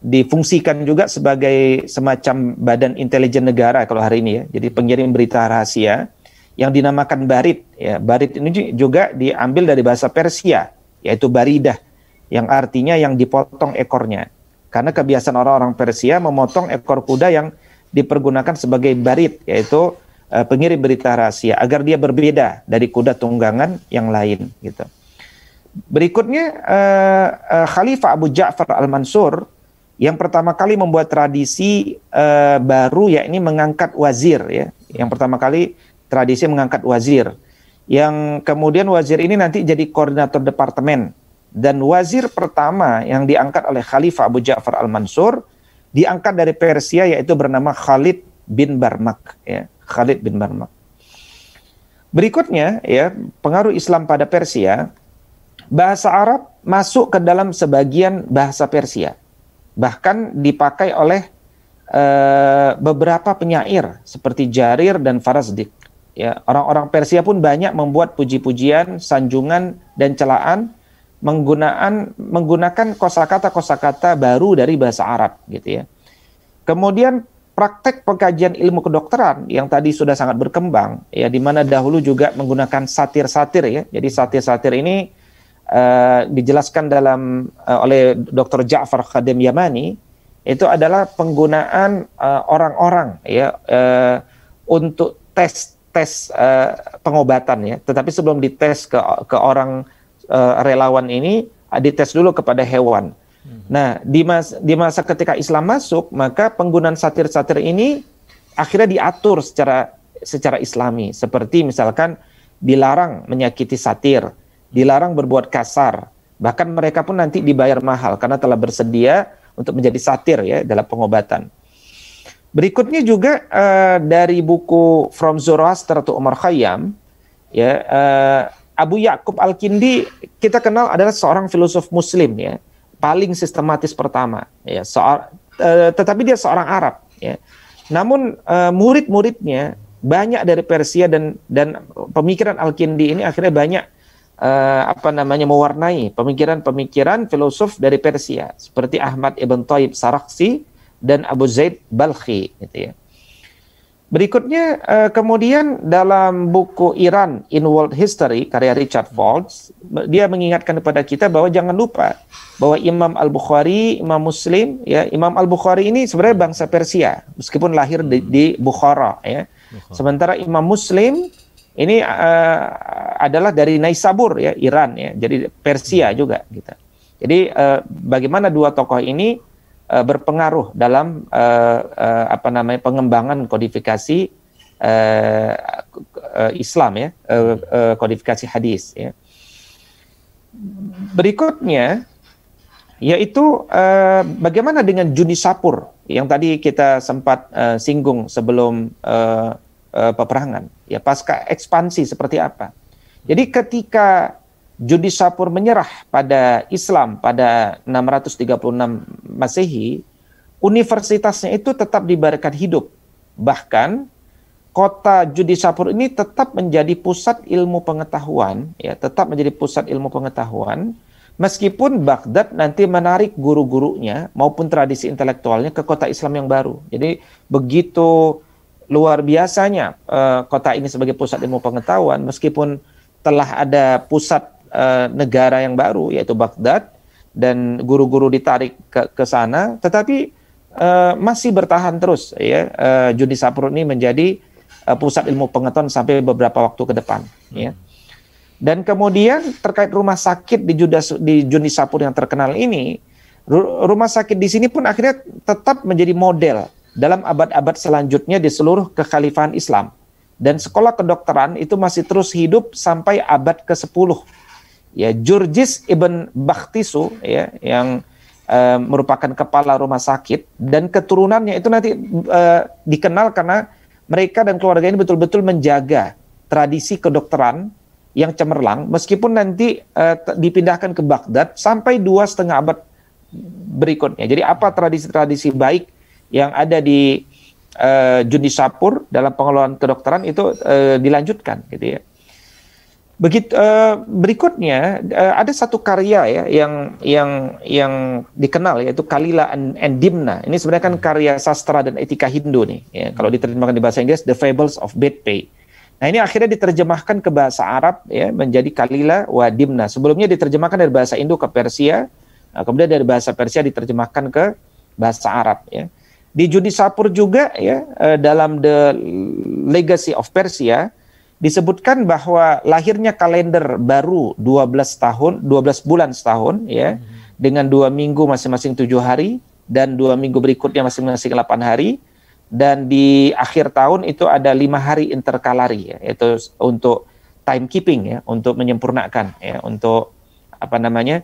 difungsikan juga sebagai semacam badan intelijen negara kalau hari ini ya. Jadi pengirim berita rahasia yang dinamakan Barid. Ya, Barid ini juga diambil dari bahasa Persia, yaitu baridah, yang artinya yang dipotong ekornya. Karena kebiasaan orang-orang Persia memotong ekor kuda yang dipergunakan sebagai barid, yaitu pengirim berita rahasia, agar dia berbeda dari kuda tunggangan yang lain. Gitu. Berikutnya Khalifah Abu Ja'far Al-Mansur yang pertama kali membuat tradisi baru, yakni mengangkat wazir. Ya. Yang pertama kali tradisi mengangkat wazir, yang kemudian wazir ini nanti jadi koordinator departemen. Dan wazir pertama yang diangkat oleh Khalifah Abu Ja'far Al-Mansur diangkat dari Persia, yaitu bernama Khalid bin Barmak. Ya, Khalid bin Barmak. Berikutnya, ya, pengaruh Islam pada Persia, bahasa Arab masuk ke dalam sebagian bahasa Persia. Bahkan dipakai oleh beberapa penyair seperti Jarir dan Farazdik. Ya, orang-orang Persia pun banyak membuat puji-pujian, sanjungan, dan celaan menggunakan kosakata-kosakata baru dari bahasa Arab, gitu ya. Kemudian praktek pengkajian ilmu kedokteran yang tadi sudah sangat berkembang, ya, di mana dahulu juga menggunakan satir-satir, ya. Jadi satir-satir ini dijelaskan oleh Dr. Ja'far Khadim Yamani, itu adalah penggunaan orang-orang, ya, untuk tes pengobatan, ya. Tetapi sebelum dites ke orang relawan ini, dites dulu kepada hewan. Nah, di masa ketika Islam masuk, maka penggunaan satir-satir ini akhirnya diatur secara Islami. Seperti misalkan dilarang menyakiti satir, dilarang berbuat kasar. Bahkan mereka pun nanti dibayar mahal karena telah bersedia untuk menjadi satir, ya, dalam pengobatan. Berikutnya juga dari buku From Zoroaster to Omar Khayyam, ya, Abu Ya'qub Al-Kindi kita kenal adalah seorang filosof Muslim, ya, paling sistematis pertama, ya, tetapi dia seorang Arab, ya. Namun murid-muridnya banyak dari Persia dan pemikiran Al-Kindi ini akhirnya banyak mewarnai pemikiran filosof dari Persia seperti Ahmad Ibn Thayyib Sarakhsi dan Abu Zaid Balkhi, gitu ya. Berikutnya kemudian dalam buku Iran in World History karya Richard Foltz, dia mengingatkan kepada kita bahwa jangan lupa bahwa Imam Al-Bukhari, Imam Muslim, ya, Imam Al-Bukhari ini sebenarnya bangsa Persia meskipun lahir di Bukhara, ya. Sementara Imam Muslim ini adalah dari Naisabur, ya, Iran, ya. Jadi Persia juga, gitu. Jadi bagaimana dua tokoh ini berpengaruh dalam pengembangan kodifikasi Islam, ya, kodifikasi hadis, ya. Berikutnya yaitu bagaimana dengan Junisapur yang tadi kita sempat singgung sebelum peperangan, ya, pasca ekspansi seperti apa. Jadi ketika Junisapur menyerah pada Islam pada 636 Masehi, universitasnya itu tetap dibiarkan hidup. Bahkan kota Junisapur ini tetap menjadi pusat ilmu pengetahuan, ya, tetap menjadi pusat ilmu pengetahuan, meskipun Baghdad nanti menarik guru-gurunya maupun tradisi intelektualnya ke kota Islam yang baru. Jadi begitu luar biasanya kota ini sebagai pusat ilmu pengetahuan, meskipun telah ada pusat negara yang baru yaitu Baghdad dan guru-guru ditarik ke sana, tetapi masih bertahan terus, ya, Junisapur ini menjadi pusat ilmu pengetahuan sampai beberapa waktu ke depan, ya. Dan kemudian terkait rumah sakit di Junisapur yang terkenal ini, rumah sakit di sini pun akhirnya tetap menjadi model dalam abad-abad selanjutnya di seluruh kekhalifahan Islam. Dan sekolah kedokteran itu masih terus hidup sampai abad ke-10. Ya, Jurjis Ibn Bakhtisu, ya, yang merupakan kepala rumah sakit dan keturunannya itu nanti dikenal karena mereka dan keluarga ini betul-betul menjaga tradisi kedokteran yang cemerlang, meskipun nanti dipindahkan ke Baghdad sampai 2,5 abad berikutnya. Jadi apa tradisi-tradisi baik yang ada di Junisapur dalam pengelolaan kedokteran itu dilanjutkan, gitu ya. Begitu berikutnya ada satu karya ya yang dikenal, yaitu Kalila and Dimna. Ini sebenarnya kan karya sastra dan etika Hindu nih. Ya, kalau diterjemahkan di bahasa Inggris, The Fables of Bedpay. Nah, ini akhirnya diterjemahkan ke bahasa Arab ya menjadi Kalila wa Dimna. Sebelumnya diterjemahkan dari bahasa Indo ke Persia, kemudian dari bahasa Persia diterjemahkan ke bahasa Arab ya. Di Judisapur juga ya, dalam The Legacy of Persia disebutkan bahwa lahirnya kalender baru 12 bulan setahun ya, dengan 2 minggu masing-masing 7 hari dan 2 minggu berikutnya masing-masing 8 hari, dan di akhir tahun itu ada 5 hari interkalari ya, yaitu untuk timekeeping ya, untuk menyempurnakan ya, untuk apa namanya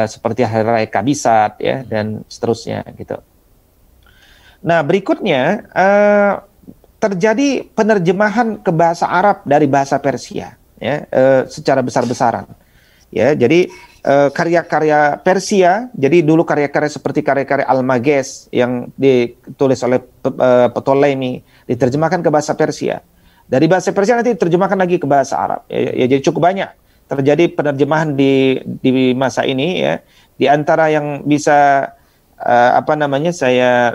seperti hari raya Kabisat ya dan seterusnya gitu. Nah, berikutnya terjadi penerjemahan ke bahasa Arab dari bahasa Persia ya, secara besar-besaran ya. Jadi karya-karya Persia, jadi dulu karya-karya seperti karya-karya Almages yang ditulis oleh Ptolemy diterjemahkan ke bahasa Persia. Dari bahasa Persia nanti diterjemahkan lagi ke bahasa Arab ya, jadi cukup banyak terjadi penerjemahan di masa ini ya. Di antara yang bisa saya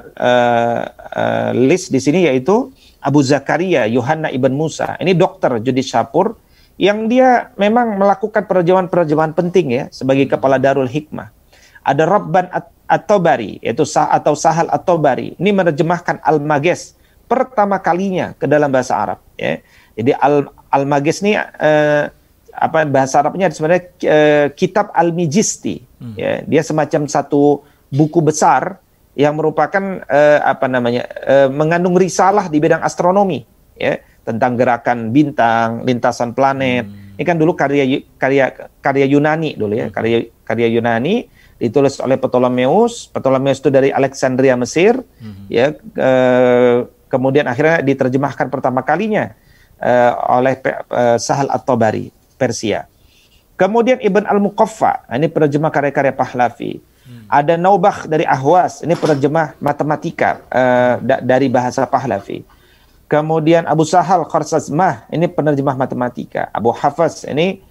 list di sini yaitu Abu Zakaria Yohanna ibn Musa. Ini dokter Judisapur yang dia memang melakukan penerjemahan penting ya sebagai kepala Darul Hikmah. Ada Rabban At-Tabari, yaitu atau Sahal At-Tabari. Ini menerjemahkan Al-Mages pertama kalinya ke dalam bahasa Arab ya. Jadi Al-Mages ini bahasa Arabnya sebenarnya Kitab Al-Mijisti ya. Dia semacam satu buku besar yang merupakan mengandung risalah di bidang astronomi ya, tentang gerakan bintang, lintasan planet. Ini kan dulu karya Yunani dulu ya, karya Yunani ditulis oleh Ptolemeus. Ptolemeus itu dari Alexandria, Mesir ya, kemudian akhirnya diterjemahkan pertama kalinya oleh Sahal At-Tabari, Persia. Kemudian Ibn Al-Muqaffa, ini penerjemah karya-karya Pahlavi. Ada Naubakh dari Ahwas, ini penerjemah matematika dari bahasa Pahlavi. Kemudian Abu Sahal Kharsazmah, ini penerjemah matematika. Abu Hafaz, ini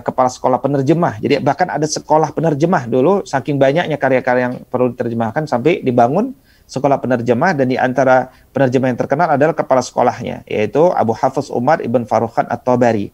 kepala sekolah penerjemah. Jadi bahkan ada sekolah penerjemah dulu, saking banyaknya karya-karya yang perlu diterjemahkan sampai dibangun sekolah penerjemah, dan di antara penerjemah yang terkenal adalah kepala sekolahnya, yaitu Abu Hafaz Umar ibn Farukhan At-Tabari.